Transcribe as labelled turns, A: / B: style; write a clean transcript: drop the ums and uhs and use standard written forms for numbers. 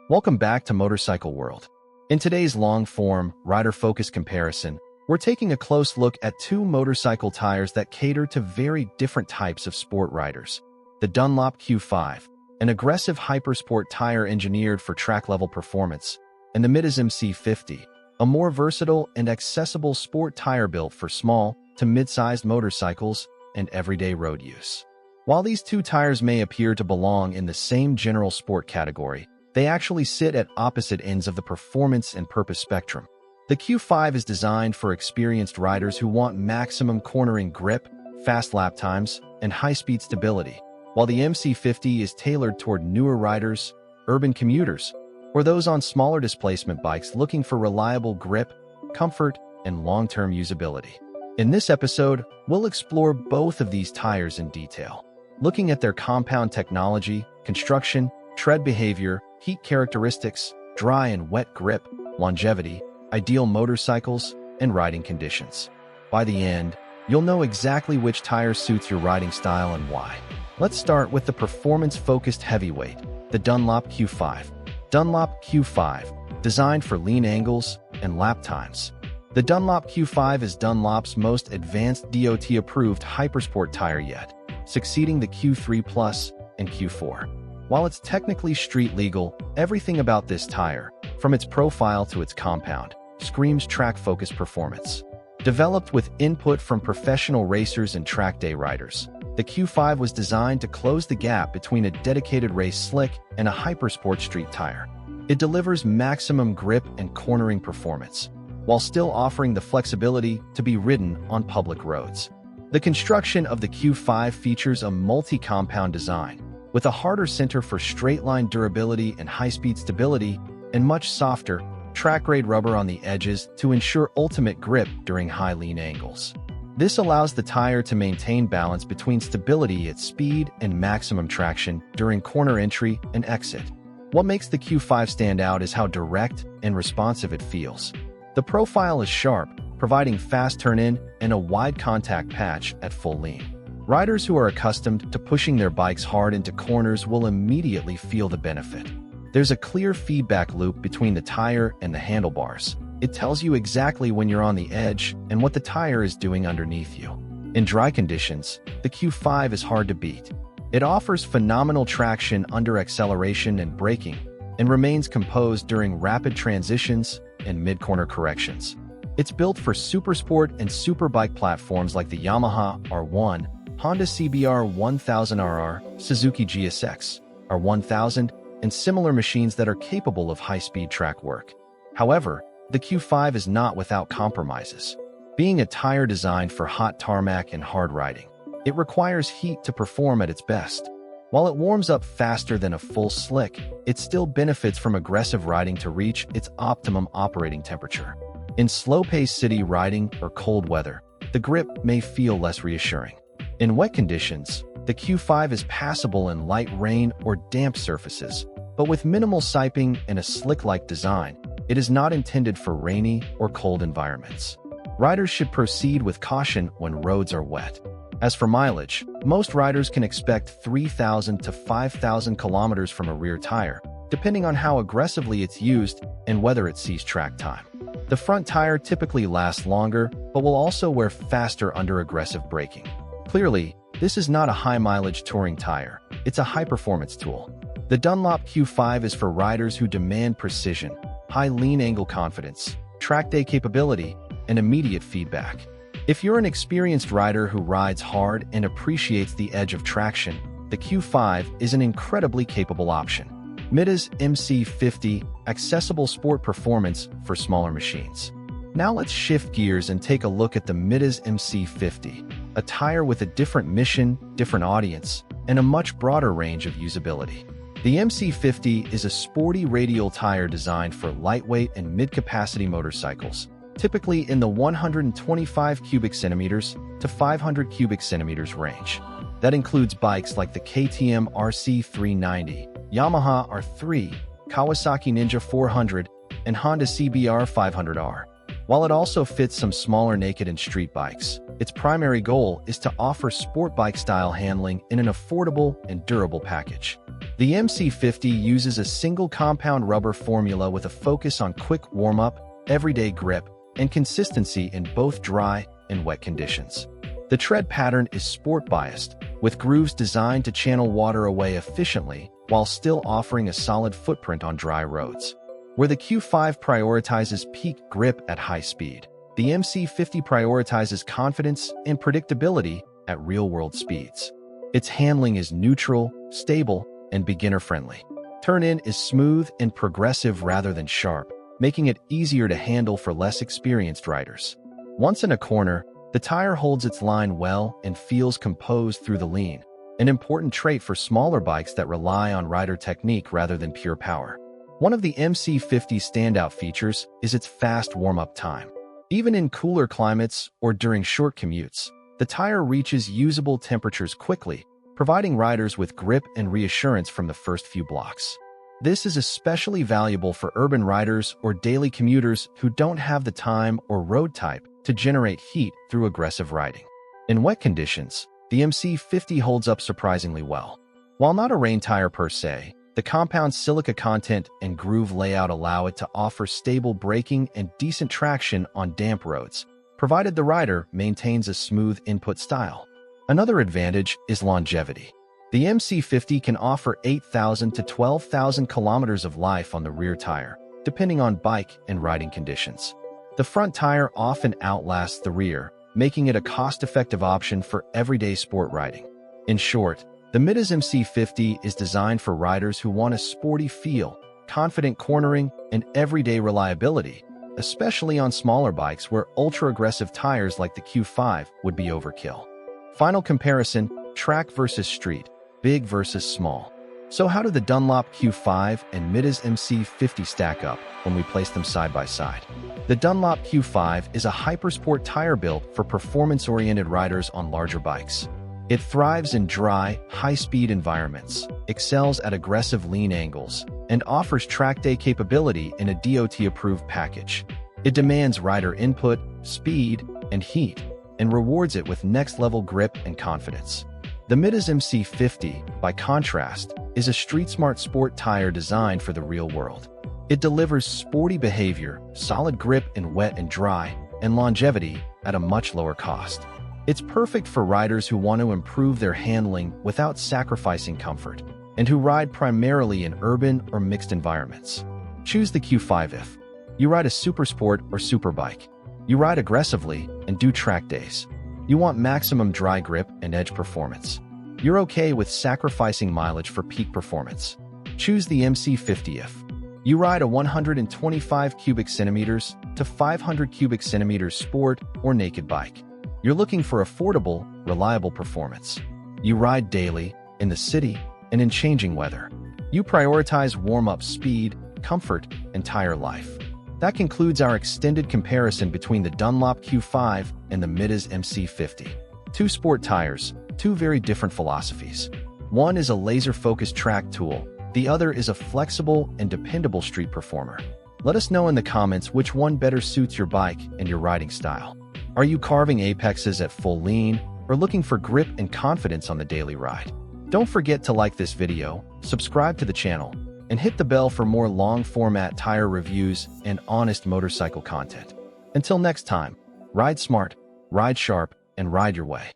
A: Welcome back to Motorcycle World. In today's long-form, rider-focused comparison, we're taking a close look at two motorcycle tires that cater to very different types of sport riders. The Dunlop Q5, an aggressive hypersport tire engineered for track-level performance, and the Mitas MC50, a more versatile and accessible sport tire built for small to mid-sized motorcycles and everyday road use. While these two tires may appear to belong in the same general sport category, they actually sit at opposite ends of the performance and purpose spectrum. The Q5 is designed for experienced riders who want maximum cornering grip, fast lap times, and high-speed stability, while the MC50 is tailored toward newer riders, urban commuters, or those on smaller displacement bikes looking for reliable grip, comfort, and long-term usability. In this episode, we'll explore both of these tires in detail, looking at their compound technology, construction, tread behavior, heat characteristics, dry and wet grip, longevity, ideal motorcycles, and riding conditions. By the end, you'll know exactly which tire suits your riding style and why. Let's start with the performance-focused heavyweight, the Dunlop Q5. Dunlop Q5, designed for lean angles and lap times. The Dunlop Q5 is Dunlop's most advanced DOT-approved hypersport tire yet, succeeding the Q3 Plus and Q4. While it's technically street legal, everything about this tire, from its profile to its compound, screams track-focused performance. Developed with input from professional racers and track day riders, the Q5 was designed to close the gap between a dedicated race slick and a hypersport street tire. It delivers maximum grip and cornering performance, while still offering the flexibility to be ridden on public roads. The construction of the Q5 features a multi-compound design, with a harder center for straight-line durability and high-speed stability, and much softer, track-grade rubber on the edges to ensure ultimate grip during high lean angles. This allows the tire to maintain balance between stability at speed and maximum traction during corner entry and exit. What makes the Q5 stand out is how direct and responsive it feels. The profile is sharp, providing fast turn-in and a wide contact patch at full lean. Riders who are accustomed to pushing their bikes hard into corners will immediately feel the benefit. There's a clear feedback loop between the tire and the handlebars. It tells you exactly when you're on the edge and what the tire is doing underneath you. In dry conditions, the Q5 is hard to beat. It offers phenomenal traction under acceleration and braking, and remains composed during rapid transitions and mid-corner corrections. It's built for supersport and superbike platforms like the Yamaha R1, Honda CBR 1000RR, Suzuki GSX R1000, and similar machines that are capable of high-speed track work. However, the Q5 is not without compromises. Being a tire designed for hot tarmac and hard riding, it requires heat to perform at its best. While it warms up faster than a full slick, it still benefits from aggressive riding to reach its optimum operating temperature. In slow-paced city riding or cold weather, the grip may feel less reassuring. In wet conditions, the Q5 is passable in light rain or damp surfaces, but with minimal siping and a slick-like design, it is not intended for rainy or cold environments. Riders should proceed with caution when roads are wet. As for mileage, most riders can expect 3,000 to 5,000 kilometers from a rear tire, depending on how aggressively it's used and whether it sees track time. The front tire typically lasts longer, but will also wear faster under aggressive braking. Clearly, this is not a high-mileage touring tire, it's a high-performance tool. The Dunlop Q5 is for riders who demand precision, high lean angle confidence, track day capability, and immediate feedback. If you're an experienced rider who rides hard and appreciates the edge of traction, the Q5 is an incredibly capable option. Mitas MC50, accessible sport performance for smaller machines. Now let's shift gears and take a look at the Mitas MC50, a tire with a different mission, different audience, and a much broader range of usability. The MC50 is a sporty radial tire designed for lightweight and mid-capacity motorcycles, typically in the 125 cubic centimeters to 500 cubic centimeters range. That includes bikes like the KTM RC390, Yamaha R3, Kawasaki Ninja 400, and Honda CBR 500R. While it also fits some smaller naked and street bikes, its primary goal is to offer sport bike-style handling in an affordable and durable package. The MC50 uses a single compound rubber formula with a focus on quick warm-up, everyday grip, and consistency in both dry and wet conditions. The tread pattern is sport-biased, with grooves designed to channel water away efficiently while still offering a solid footprint on dry roads. Where the Q5 prioritizes peak grip at high speed, the MC50 prioritizes confidence and predictability at real-world speeds. Its handling is neutral, stable, and beginner-friendly. Turn-in is smooth and progressive rather than sharp, making it easier to handle for less experienced riders. Once in a corner, the tire holds its line well and feels composed through the lean, an important trait for smaller bikes that rely on rider technique rather than pure power. One of the MC50's standout features is its fast warm-up time. Even in cooler climates or during short commutes, the tire reaches usable temperatures quickly, providing riders with grip and reassurance from the first few blocks. This is especially valuable for urban riders or daily commuters who don't have the time or road type to generate heat through aggressive riding. In wet conditions, the MC50 holds up surprisingly well. While not a rain tire per se, the compound silica content and groove layout allow it to offer stable braking and decent traction on damp roads, provided the rider maintains a smooth input style. Another advantage is longevity. The MC50 can offer 8,000 to 12,000 kilometers of life on the rear tire, depending on bike and riding conditions. The front tire often outlasts the rear, making it a cost-effective option for everyday sport riding. In short, the Mitas MC50 is designed for riders who want a sporty feel, confident cornering, and everyday reliability, especially on smaller bikes where ultra-aggressive tires like the Q5 would be overkill. Final comparison, track versus street, big versus small. So how do the Dunlop Q5 and Mitas MC50 stack up when we place them side by side? The Dunlop Q5 is a hypersport tire built for performance-oriented riders on larger bikes. It thrives in dry, high-speed environments, excels at aggressive lean angles, and offers track day capability in a DOT-approved package. It demands rider input, speed, and heat, and rewards it with next-level grip and confidence. The Mitas MC50, by contrast, is a street-smart sport tire designed for the real world. It delivers sporty behavior, solid grip in wet and dry, and longevity at a much lower cost. It's perfect for riders who want to improve their handling without sacrificing comfort, and who ride primarily in urban or mixed environments. Choose the Q5 if you ride a supersport or superbike. You ride aggressively and do track days. You want maximum dry grip and edge performance. You're okay with sacrificing mileage for peak performance. Choose the MC50 if you ride a 125 cubic centimeters to 500 cubic centimeters sport or naked bike. You're looking for affordable, reliable performance. You ride daily, in the city, and in changing weather. You prioritize warm-up speed, comfort, and tire life. That concludes our extended comparison between the Dunlop Q5 and the Mitas MC50. Two sport tires, two very different philosophies. One is a laser-focused track tool, the other is a flexible and dependable street performer. Let us know in the comments which one better suits your bike and your riding style. Are you carving apexes at full lean, or looking for grip and confidence on the daily ride? Don't forget to like this video, subscribe to the channel, and hit the bell for more long-format tire reviews and honest motorcycle content. Until next time, ride smart, ride sharp, and ride your way.